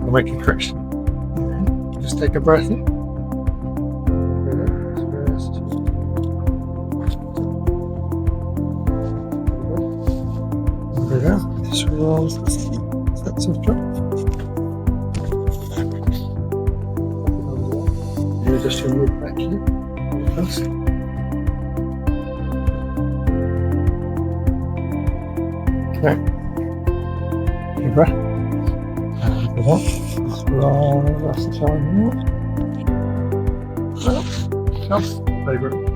I'll make a correction. Just take a breath in. Breathe out. Just roll steps of drop. You just move back here. First. Okay. Deep breath. And breathe out. Just roll the rest of the time. Favourite